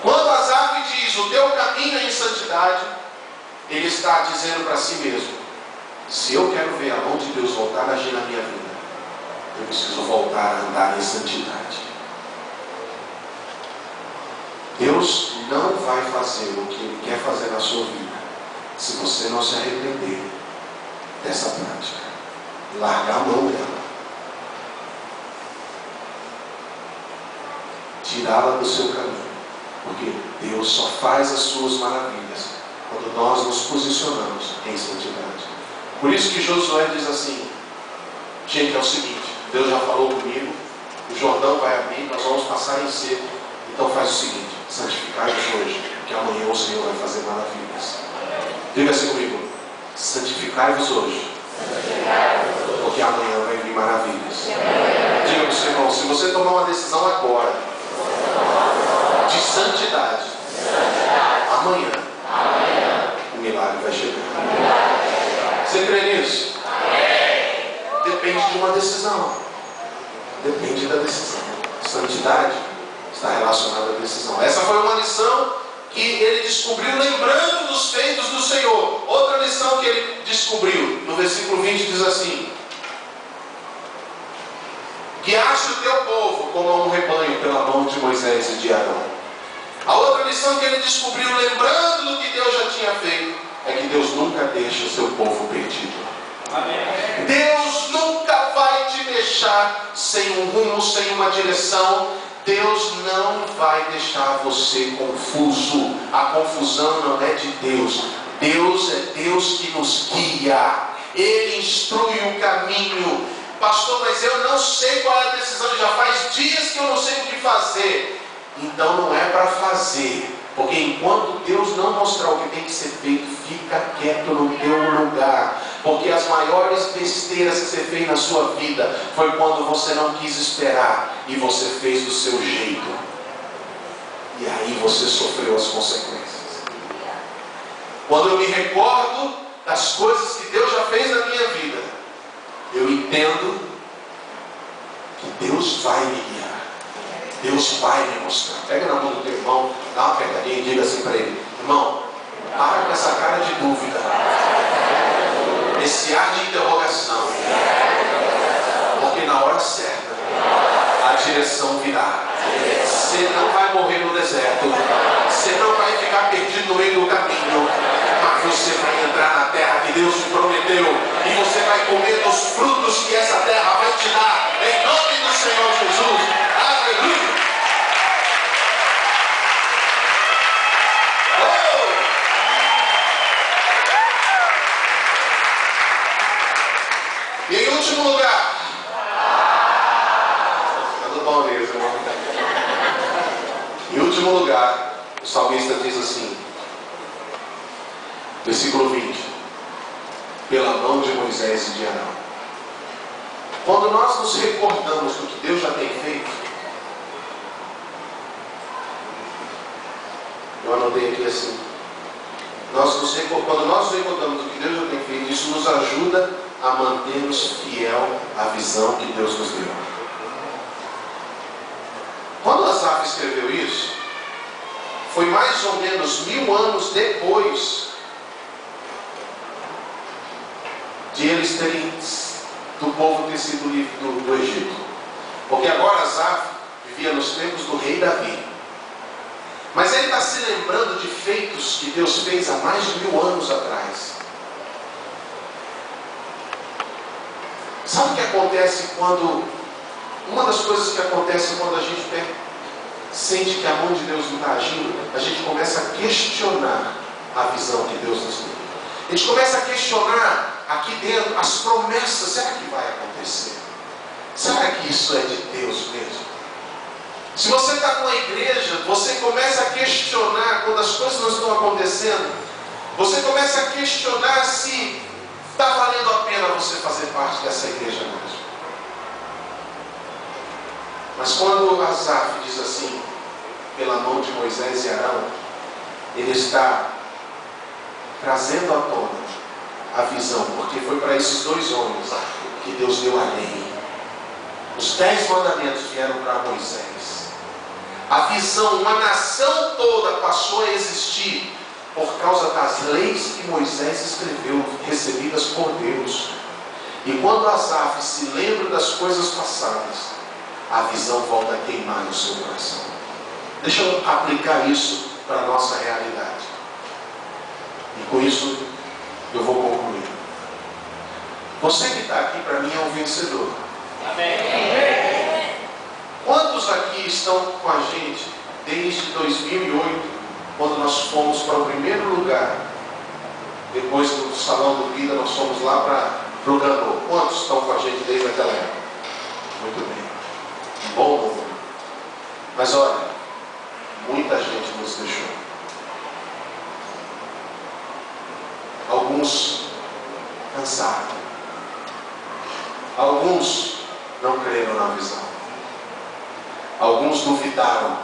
Quando Asaf diz: o teu caminho é em santidade, ele está dizendo para si mesmo: se eu quero ver a mão de Deus voltar a agir na minha vida, eu preciso voltar a andar em santidade. Deus não vai fazer o que Ele quer fazer na sua vida se você não se arrepender dessa prática, largar a mão dela, tirá-la do seu caminho, porque Deus só faz as suas maravilhas quando nós nos posicionamos em santidade. Por isso que Josué diz assim: gente, é o seguinte, Deus já falou comigo, o Jordão vai abrir, nós vamos passar em seco, então faz o seguinte, santificai-vos hoje, que amanhã o Senhor vai fazer maravilhas. Diga assim comigo: santificai-vos hoje, porque amanhã vai vir maravilhas. Diga para o seu irmão: se você tomar uma decisão agora de santidade, amanhã o milagre vai chegar. Você crê nisso? Depende de uma decisão. Depende da decisão. Santidade está relacionada à decisão. Essa foi uma lição que ele descobriu lembrando dos feitos do Senhor. Outra lição que ele descobriu, no versículo 20 diz assim: guiaste o teu povo como a um rebanho pela mão de Moisés e de Arão. A outra lição que ele descobriu lembrando do que Deus já tinha feito é que Deus nunca deixa o seu povo perdido. Amém. Deus nunca vai te deixar sem um rumo, sem uma direção. Deus não vai deixar você confuso. A confusão não é de Deus. Deus é Deus que nos guia. Ele instrui o caminho. Pastor, mas eu não sei qual é a decisão. Já faz dias que eu não sei o que fazer. Então não é para fazer. Porque enquanto Deus não mostrar o que tem que ser feito, fica quieto no teu lugar. Porque as maiores besteiras que você fez na sua vida foi quando você não quis esperar e você fez do seu jeito. E aí você sofreu as consequências. Quando eu me recordo das coisas que Deus já fez na minha vida, eu entendo que Deus vai me guiar. Deus vai me mostrar. Pega na mão do teu irmão, dá uma apertadinha e diga assim para ele: irmão, para com essa cara de dúvida, esse ar de interrogação, porque na hora certa a direção virá. Você não vai morrer no deserto, você não vai ficar perdido no meio do caminho, mas você vai entrar na terra que Deus te prometeu e você vai comer dos frutos que essa terra vai te dar, em nome do Senhor Jesus. Aleluia! E em último lugar, ficando bom mesmo, irmão. Em último lugar, o salmista diz assim, versículo 20: pela mão de Moisés e de Arão. Quando nós nos recordamos do que Deus já tem feito, eu anotei aqui assim, quando nós nos recordamos do que Deus já tem feito, isso nos ajuda a manter-nos fiel à visão que Deus nos deu. Quando Asaf escreveu isso, foi mais ou menos 1000 anos depois de eles terem, do povo ter sido livre do Egito. Porque agora Asaf vivia nos tempos do rei Davi. Mas ele está se lembrando de feitos que Deus fez há mais de 1000 anos atrás. Sabe o que acontece quando... Uma das coisas que acontece quando a gente sente que a mão de Deus não está agindo, a gente começa a questionar a visão que Deus nos deu. A gente começa a questionar aqui dentro as promessas. Será que vai acontecer? Será que isso é de Deus mesmo? Se você está com a igreja, você começa a questionar quando as coisas não estão acontecendo. Você começa a questionar se está valendo a pena você fazer parte dessa igreja mesmo. Mas quando Asaf diz assim, pela mão de Moisés e Arão, ele está trazendo à tona a visão, porque foi para esses dois homens que Deus deu a lei. Os 10 mandamentos vieram para Moisés. A visão, uma nação toda passou a existir por causa das leis que Moisés escreveu, recebidas por Deus. E quando Asaf se lembra das coisas passadas, a visão volta a queimar no seu coração. Deixa eu aplicar isso para a nossa realidade. E com isso eu vou concluir. Você que está aqui, para mim, é um vencedor. Amém. Quantos aqui estão com a gente desde 2008, quando nós fomos para o primeiro lugar? Depois do Salão do Vida, nós fomos lá para o Ganô. Quantos estão com a gente desde aquela época? Muito bem. Bom número. Mas olha, muita gente nos deixou. Alguns cansaram. Alguns não creram na visão. Alguns duvidaram.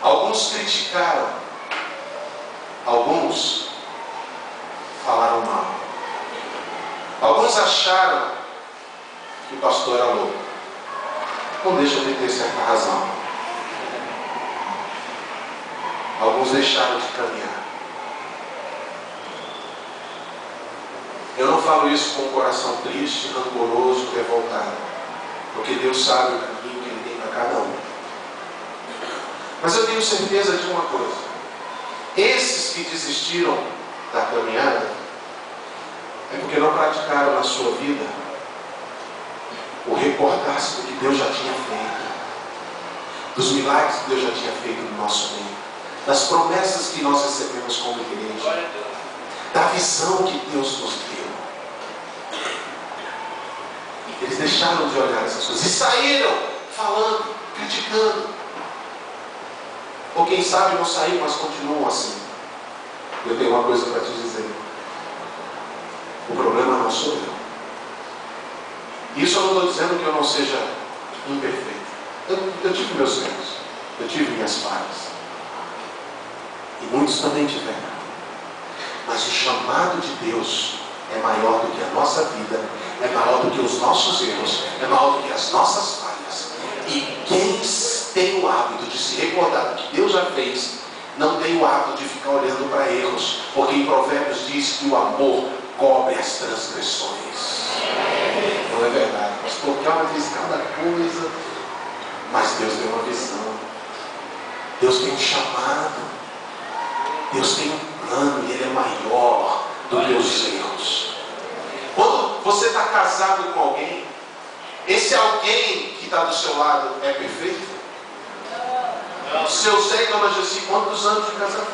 Alguns criticaram. Alguns falaram mal. Alguns acharam que o pastor era louco. Não deixa de ter certa razão. Alguns deixaram de caminhar. Eu não falo isso com o coração triste, rancoroso, revoltado, porque Deus sabe o caminho que Ele tem para cada um. Mas eu tenho certeza de uma coisa: esses que desistiram da caminhada é porque não praticaram na sua vida o recordar-se do que Deus já tinha feito, dos milagres que Deus já tinha feito no nosso meio, das promessas que nós recebemos como igreja, da visão que Deus nos deu. Eles deixaram de olhar essas coisas e saíram falando, criticando. Ou quem sabe não saíram, mas continuam assim. Eu tenho uma coisa para te dizer: o problema não sou eu. Isso eu não estou dizendo que eu não seja imperfeito. Eu tive meus erros, eu tive minhas falhas, e muitos também tiveram. Mas o chamado de Deus é maior do que a nossa vida, é maior do que os nossos erros, é maior do que as nossas falhas. E quem tem o hábito de se recordar do que Deus já fez, não tem o hábito de ficar olhando para erros, porque em Provérbios diz que o amor cobre as transgressões. Não é verdade? Pastor, calma, diz cada coisa. Mas Deus tem uma visão. Deus tem um chamado. Deus tem um plano e Ele é maior do que os erros. Quando você está casado com alguém, esse alguém que está do seu lado é perfeito? Seu Zé e Dona Jessi, quantos anos de casado?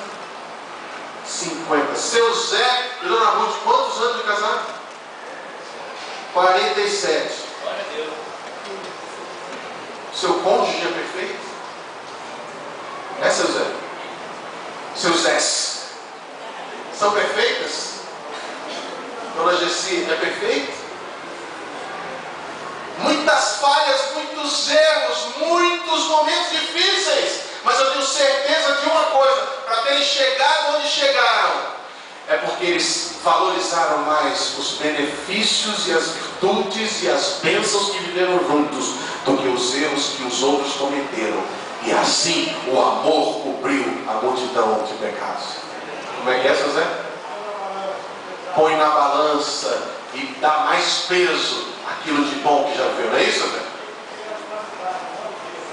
50. Seu Zé e Dona Ruth, quantos anos de casado? 47. Seu cônjuge é perfeito? É, seu Zé? Seus Zés são perfeitas? Dona Jessi é perfeita? Muitas falhas, muitos erros, muitos momentos difíceis, mas eu tenho certeza de uma coisa: para terem chegado onde chegaram, é porque eles valorizaram mais os benefícios e as virtudes e as bênçãos que viveram juntos do que os erros que os outros cometeram. E assim o amor cobriu a multidão de pecados. Como é que é, seu Zé? Põe na balança e dá mais peso aquilo de bom que já viu, não é isso, Zé?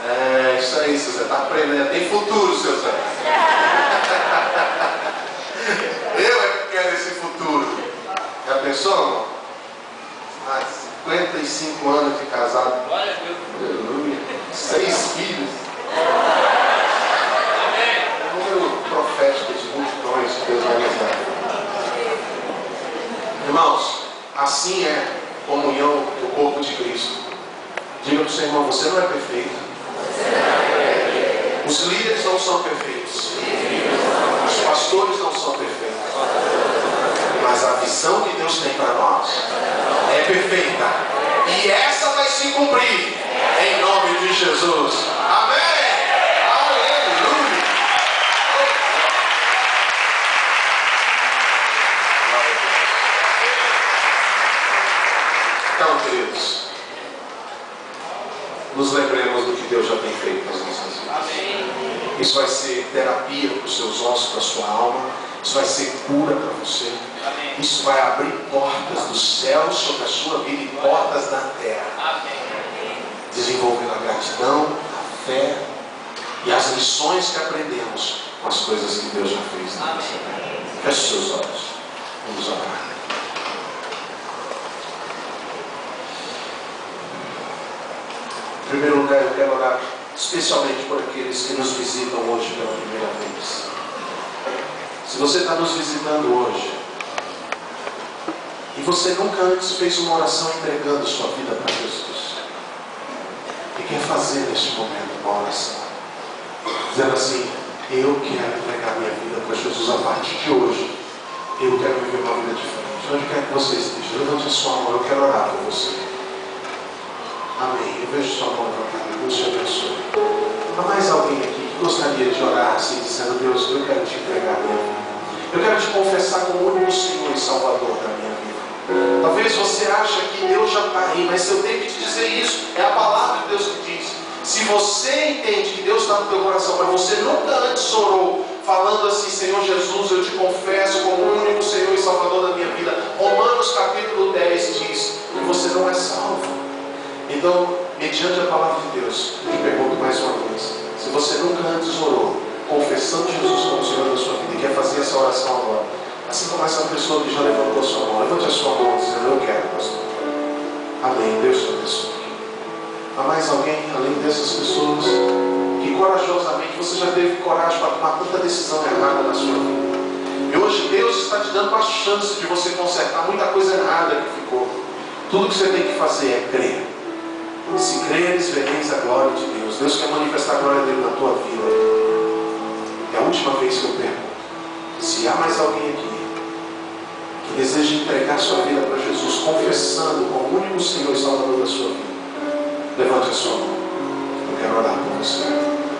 É isso aí, seu Zé, está aprendendo, tem futuro, seu Zé. Eu é que quero esse futuro. Já pensou, irmão? 55 anos de casado. Glória a Deus. Aleluia. 6 filhos. Um número profético de multidões que Deus vai nos dar. Irmãos, assim é comunhão do corpo de Cristo. Diga para o seu irmão: você não é perfeito. Os líderes não são perfeitos. Os pastores não são perfeitos. Mas a visão que Deus tem para nós é perfeita. E essa vai se cumprir em nome de Jesus. Amém. Aleluia. Então, queridos, nos lembremos do que Deus já tem feito nas nossas vidas. Isso vai ser terapia para os seus ossos, para a sua alma. Isso vai ser cura para você. Isso vai abrir portas do céu sobre a sua vida e portas da terra. Desenvolvendo a gratidão, a fé e as as lições que aprendemos com as coisas que Deus já fez. Feche seus olhos. Vamos orar. Em primeiro lugar, eu quero orar especialmente por aqueles que nos visitam hoje pela primeira vez. Se você está nos visitando hoje e você nunca antes fez uma oração entregando sua vida para Jesus e quer fazer neste momento uma oração, dizendo assim: eu quero entregar minha vida para Jesus a partir de hoje, eu quero viver uma vida diferente. Onde quer que você esteja, levante a sua mão, eu quero orar por você. Amém. Eu vejo sua mão levantada. Deus te abençoe. Há mais alguém aqui que gostaria de orar assim, dizendo: Deus, eu quero te entregar a minha vida. Eu quero te confessar como o único Senhor e Salvador da minha vida. Talvez você ache que Deus já está aí, mas eu tenho que te dizer isso. É a palavra de Deus que diz. Se você entende que Deus está no teu coração, mas você nunca antes orou, falando assim: Senhor Jesus, eu te confesso como o único Senhor e Salvador da minha vida. Romanos capítulo 10 diz que você não é salvo. Então, mediante a palavra de Deus, eu te pergunto mais uma vez: se você nunca antes orou, confessando Jesus como Senhor da sua vida, e quer fazer essa oração agora, assim como essa pessoa que já levantou a sua mão, levante a sua mão dizendo: eu quero, pastor. Amém. Deus te abençoe. Há mais alguém, além dessas pessoas, que corajosamente você já teve coragem para tomar tanta decisão errada na sua vida? E hoje Deus está te dando a chance de você consertar muita coisa errada que ficou. Tudo que você tem que fazer é crer. Se creres, vereis a glória de Deus. Deus quer manifestar a glória dele na tua vida. É a última vez que eu pergunto: se há mais alguém aqui que deseja entregar sua vida para Jesus, confessando como o único Senhor e Salvador da sua vida, levante a sua mão. Eu quero orar por você.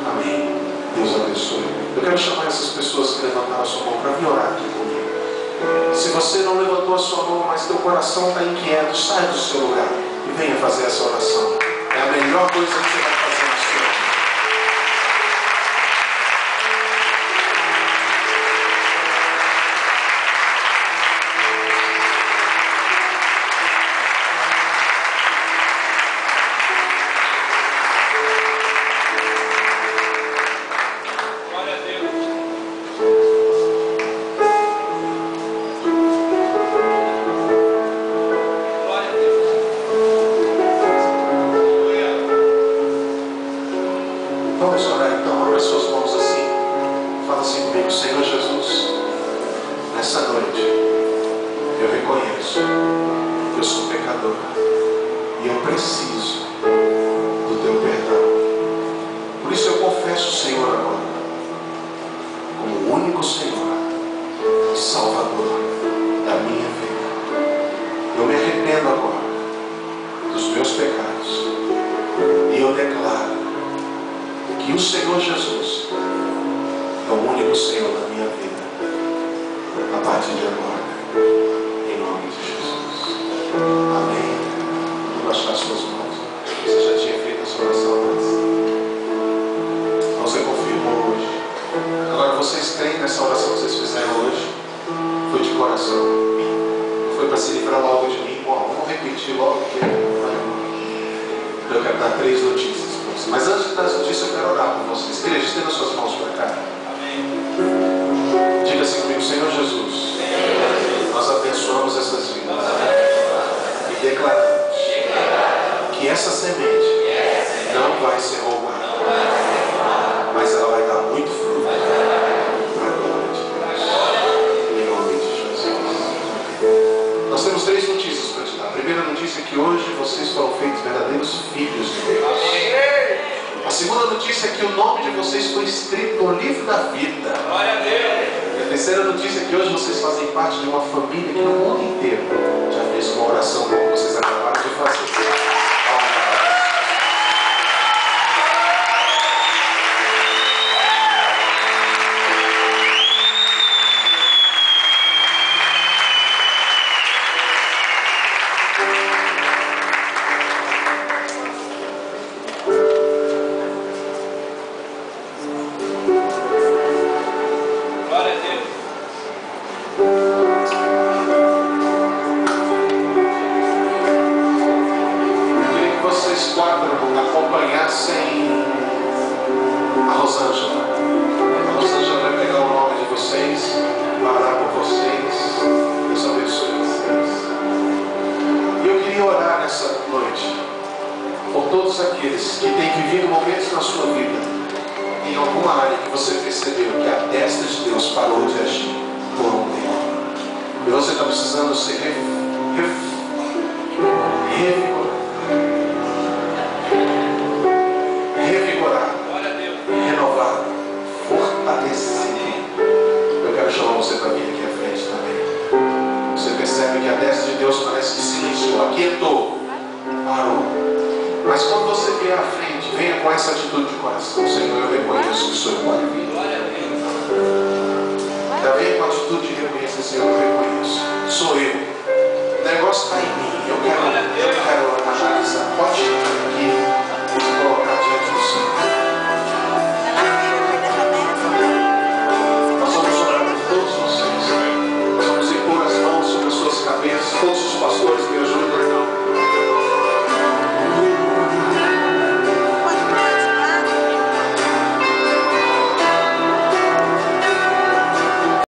Amém. Deus abençoe. Eu quero chamar essas pessoas que levantaram a sua mão para vir orar aqui comigo. Se você não levantou a sua mão, mas teu coração está inquieto, saia do seu lugar e venha fazer essa oração. É a melhor coisa que você vai fazer na sua vida. A Rosângela. A Rosângela vai pegar o nome de vocês, vai orar por vocês. Deus abençoe vocês. E eu queria orar nessa noite por todos aqueles que têm vivido momentos na sua vida, em alguma área que você percebeu que a destra de Deus parou de agir por um tempo. E você está precisando ser revigorado, renovado, fortalecido. Eu quero chamar você para vir aqui à frente também. Você percebe que a destra de Deus parece que silenciou, aquietou, parou. Mas quando você vier à frente, venha com essa atitude de coração. Senhor, eu reconheço que o Senhor pode vir. Já venha com a atitude de reconhecer, Senhor, eu reconheço. Sou eu. O negócio está em mim. Eu quero